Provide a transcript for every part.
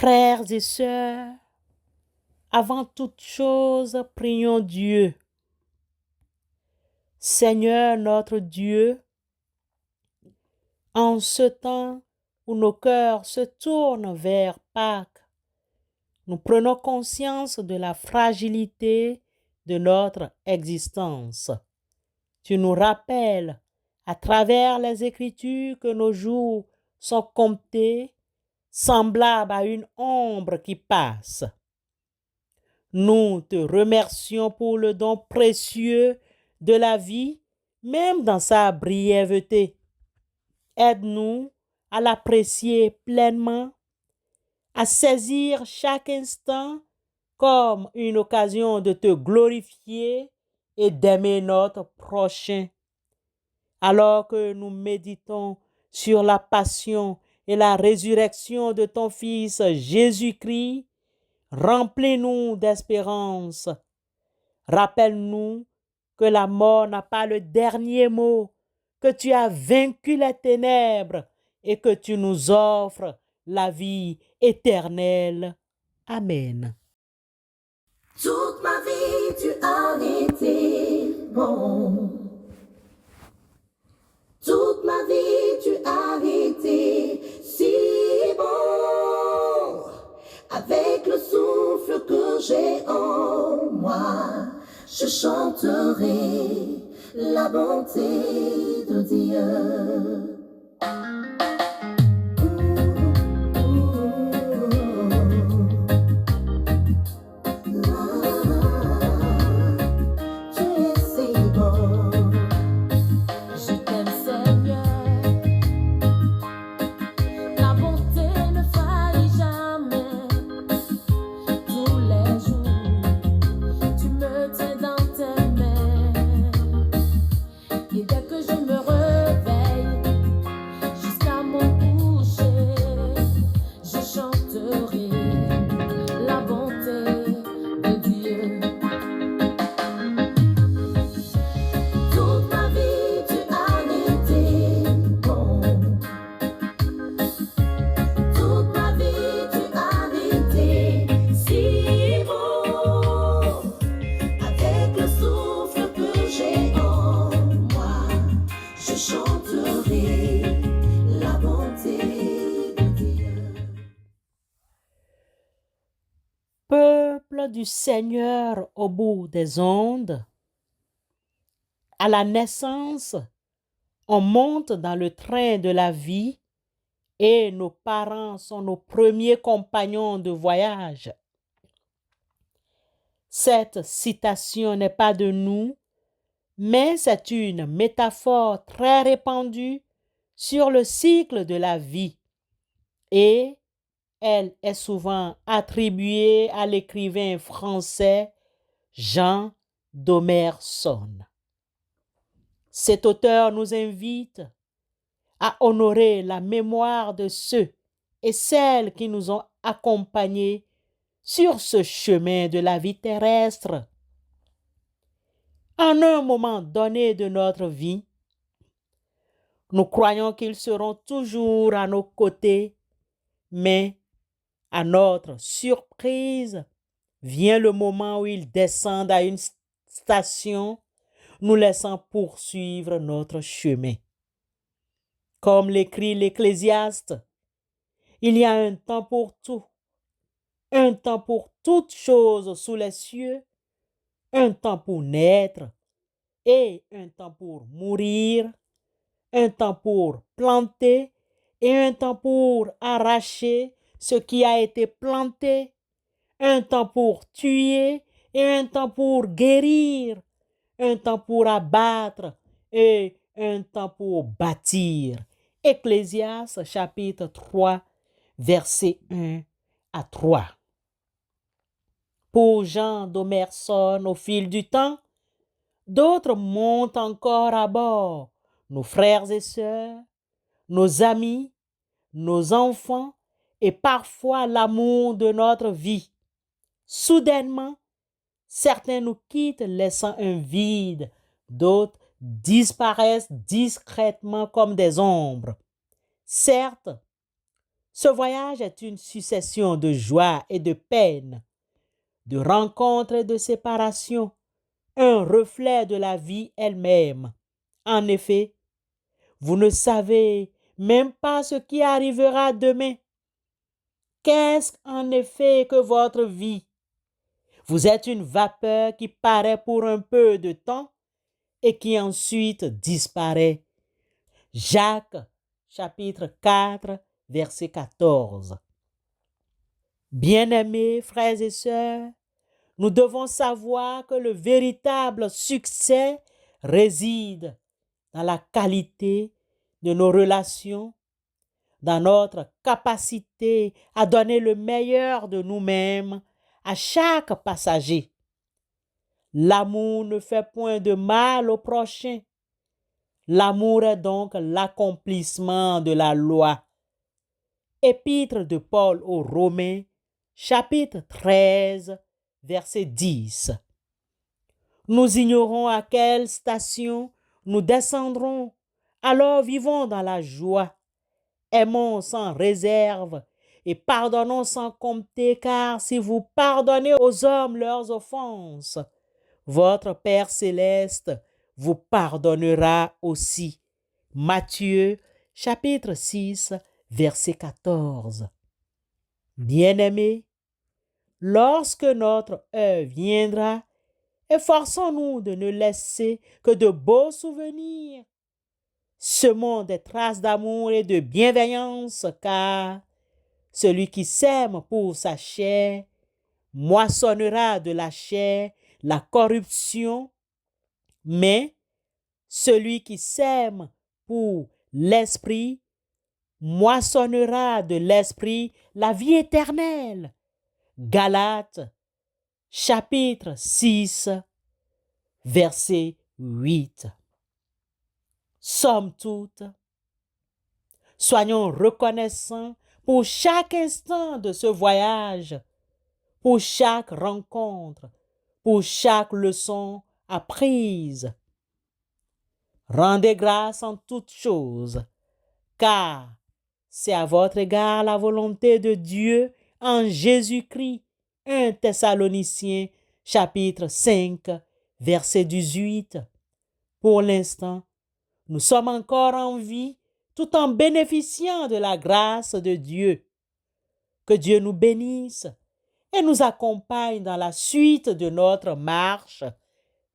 Frères et sœurs, avant toute chose, prions Dieu. Seigneur notre Dieu, en ce temps où nos cœurs se tournent vers Pâques, nous prenons conscience de la fragilité de notre existence. Tu nous rappelles à travers les Écritures que nos jours sont comptés, semblables à une ombre qui passe. Nous te remercions pour le don précieux de la vie, même dans sa brièveté. Aide-nous à l'apprécier pleinement, à saisir chaque instant comme une occasion de te glorifier et d'aimer notre prochain. Alors que nous méditons sur la passion et la résurrection de ton Fils Jésus-Christ, remplis-nous d'espérance. Rappelle-nous que la mort n'a pas le dernier mot, que tu as vaincu les ténèbres et que tu nous offres la vie éternelle. Amen. Toute ma vie, tu as été bon. Toute ma vie, tu as été si bon. Avec le souffle que j'ai en moi, je chanterai la bonté de Dieu. Peuple du Seigneur au bout des ondes, à la naissance, on monte dans le train de la vie et nos parents sont nos premiers compagnons de voyage. Cette citation n'est pas de nous, mais c'est une métaphore très répandue sur le cycle de la vie et elle est souvent attribuée à l'écrivain français Jean Daumerson. Cet auteur nous invite à honorer la mémoire de ceux et celles qui nous ont accompagnés sur ce chemin de la vie terrestre. En un moment donné de notre vie, nous croyons qu'ils seront toujours à nos côtés, mais à notre surprise, vient le moment où ils descendent à une station, nous laissant poursuivre notre chemin. Comme l'écrit l'Ecclésiaste, il y a un temps pour tout, un temps pour toutes choses sous les cieux, un temps pour naître et un temps pour mourir, un temps pour planter et un temps pour arracher ce qui a été planté, un temps pour tuer et un temps pour guérir, un temps pour abattre et un temps pour bâtir. Ecclésiaste chapitre 3, versets 1 à 3. Pour Jean Daumerson, au fil du temps, d'autres montent encore à bord, nos frères et sœurs, nos amis, nos enfants et parfois l'amour de notre vie. Soudainement, certains nous quittent laissant un vide, d'autres disparaissent discrètement comme des ombres. Certes, Ce voyage est une succession de joies et de peines, de rencontres et de séparations, un reflet de la vie elle-même. En effet, vous ne savez même pas ce qui arrivera demain. Qu'est-ce en effet que votre vie? Vous êtes une vapeur qui paraît pour un peu de temps et qui ensuite disparaît. Jacques, chapitre 4, verset 14. Bien-aimés frères et sœurs, nous devons savoir que le véritable succès réside dans la qualité de nos relations, dans notre capacité à donner le meilleur de nous-mêmes à chaque passager. L'amour ne fait point de mal au prochain. L'amour est donc l'accomplissement de la loi. Épître de Paul aux Romains, chapitre 13, verset 10. Nous ignorons à quelle station nous descendrons, alors vivons dans la joie. Aimons sans réserve et pardonnons sans compter, car si vous pardonnez aux hommes leurs offenses, votre Père céleste vous pardonnera aussi. Matthieu, chapitre 6, verset 14. Bien-aimés, lorsque notre heure viendra, efforçons-nous de ne laisser que de beaux souvenirs. Semons des traces d'amour et de bienveillance, car celui qui sème pour sa chair moissonnera de la chair la corruption, mais celui qui sème pour l'esprit moissonnera de l'esprit la vie éternelle. Galates, chapitre 6, verset 8. Somme toute, soyons reconnaissants pour chaque instant de ce voyage, pour chaque rencontre, pour chaque leçon apprise. Rendez grâce en toutes choses, car c'est à votre égard la volonté de Dieu en Jésus-Christ. 1 Thessaloniciens, chapitre 5, verset 18. Pour l'instant, nous sommes encore en vie tout en bénéficiant de la grâce de Dieu. Que Dieu nous bénisse et nous accompagne dans la suite de notre marche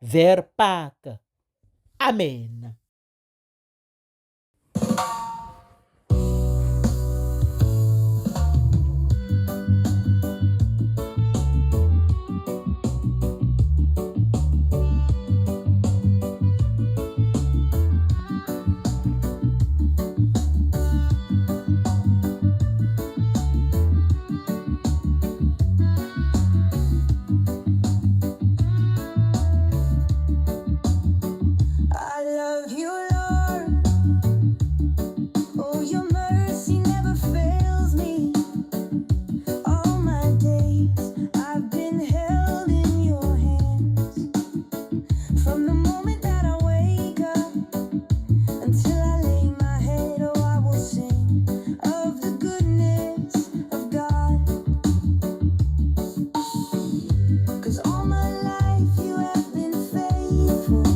vers Pâques. Amen. I love you, Lord. Oh, your mercy never fails me. All my days I've been held in your hands. From the moment that I wake up until I lay my head, oh, I will sing of the goodness of God. 'Cause all my life you have been faithful.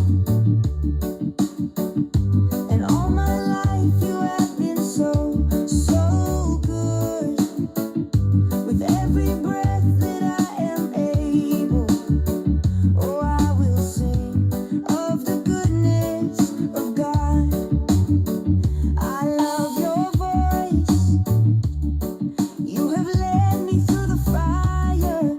And all my life you have been so, so good. With every breath that I am able, oh, I will sing of the goodness of God. I love your voice. You have led me through the fire.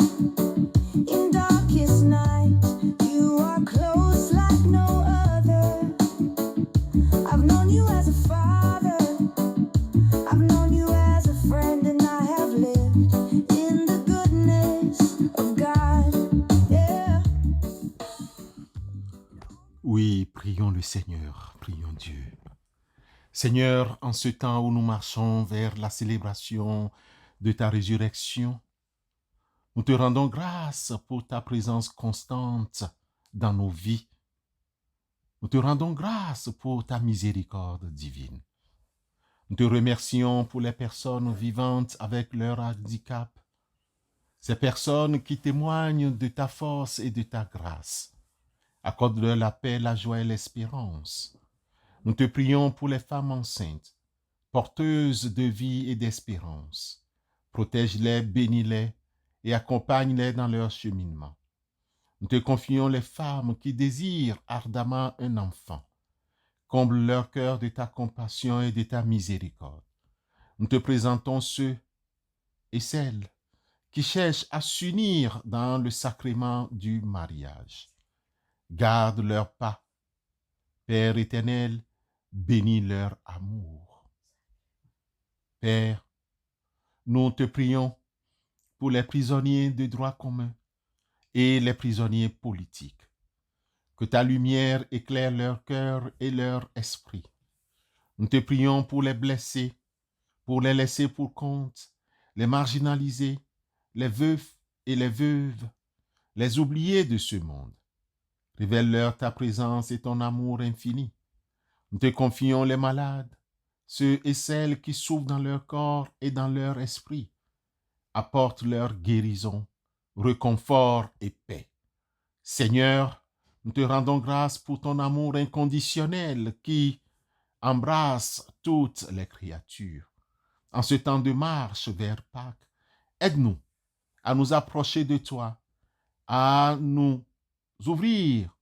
In darkest night, you are close like no other. I've known you as a father, I've known you as a friend, and I have lived in the goodness of God. Yeah. Oui, prions le Seigneur, prions Dieu. Seigneur, en ce temps où nous marchons vers la célébration de ta résurrection, nous te rendons grâce pour ta présence constante dans nos vies. Nous te rendons grâce pour ta miséricorde divine. Nous te remercions pour les personnes vivantes avec leur handicap, ces personnes qui témoignent de ta force et de ta grâce. Accorde-leur la paix, la joie et l'espérance. Nous te prions pour les femmes enceintes, porteuses de vie et d'espérance. Protège-les, bénis-les et accompagne-les dans leur cheminement. Nous te confions les femmes qui désirent ardemment un enfant. Comble leur cœur de ta compassion et de ta miséricorde. Nous te présentons ceux et celles qui cherchent à s'unir dans le sacrement du mariage. Garde leurs pas. Père éternel, bénis leur amour. Père, nous te prions pour les prisonniers de droit commun et les prisonniers politiques. Que ta lumière éclaire leur cœur et leur esprit. Nous te prions pour les blessés, pour les laissés pour compte, les marginalisés, les veufs et les veuves, les oubliés de ce monde. Révèle-leur ta présence et ton amour infini. Nous te confions les malades, ceux et celles qui souffrent dans leur corps et dans leur esprit. Apporte leur guérison, réconfort et paix. Seigneur, nous te rendons grâce pour ton amour inconditionnel qui embrasse toutes les créatures. En ce temps de marche vers Pâques, aide-nous à nous approcher de toi, à nous ouvrir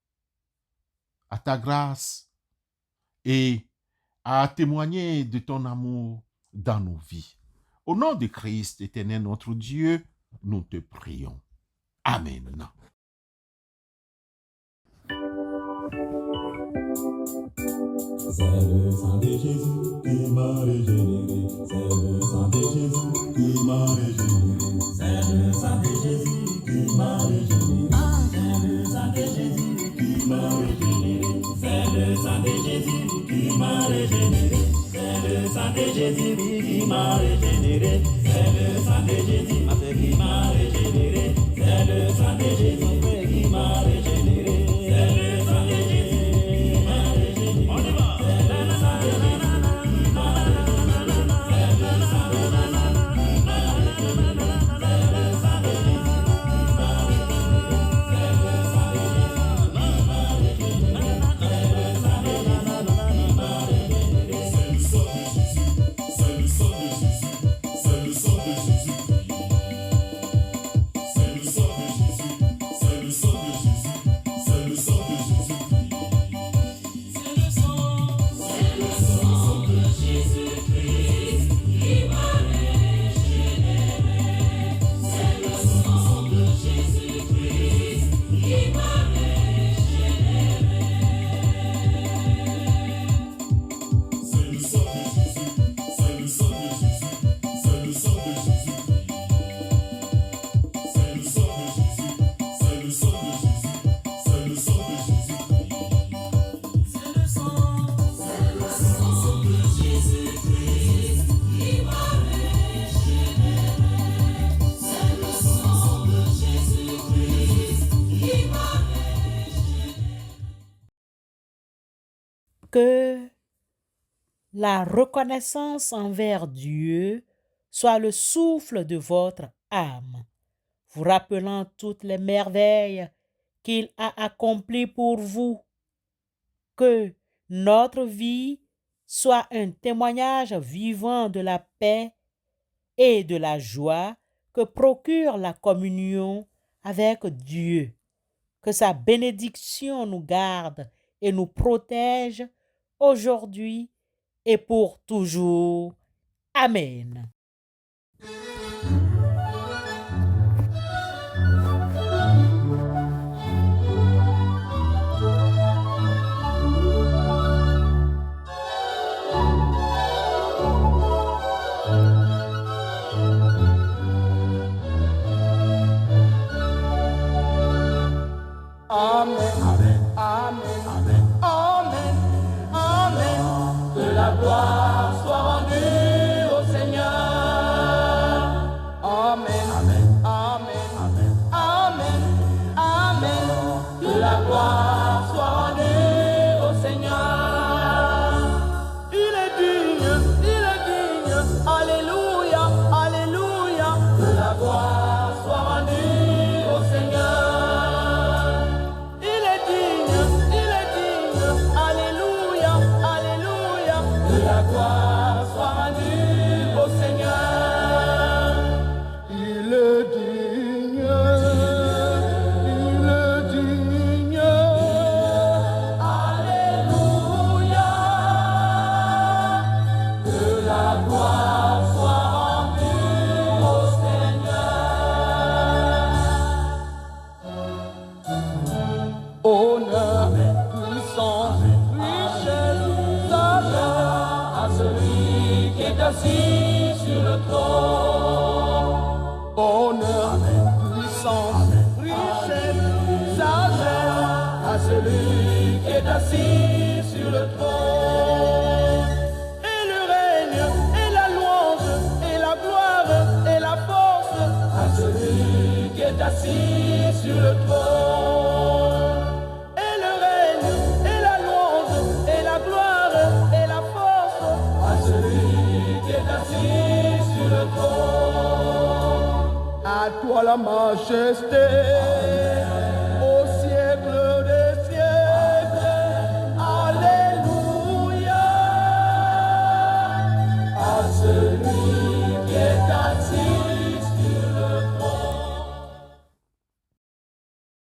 à ta grâce et à témoigner de ton amour dans nos vies. Au nom de Christ, éternel notre Dieu, nous te prions. Amen. C'est le sang de Jésus qui m'a régénéré. C'est le sang de Jésus qui m'a régénéré. C'est le sang de Jésus qui m'a régénéré. C'est le sang de Jésus qui m'a régénéré. C'est le sang de Jésus qui m'a régénéré. C'est le sang de Jésus qui m'a régénéré. C'est le sang de Jésus qui m'a régénéré. C'est le sang de Jésus qui m'a régénéré. C'est le sang de Jésus. Que la reconnaissance envers Dieu soit le souffle de votre âme, vous rappelant toutes les merveilles qu'il a accomplies pour vous. Que notre vie soit un témoignage vivant de la paix et de la joie que procure la communion avec Dieu. Que sa bénédiction nous garde et nous protège aujourd'hui et pour toujours. Amen. Amen, Amen, Amen, Amen, Amen, Amen. Que la gloire soit rendue au Seigneur. la gloire soit rendue au Seigneur. Il est digne, il est digne. Alléluia. Que la gloire soit rendue au Seigneur. Honneur, puissance, richesse, sagesse À celui qui est assis sur le trône. honneur, puissance, richesse, sagesse À celui qui est assis sur le trône. et le règne, et la louange, et la gloire, et la force À celui qui est assis sur le trône. et le règne, et la louange, et la gloire, et la force À celui qui est assis sur le trône. à toi la majesté,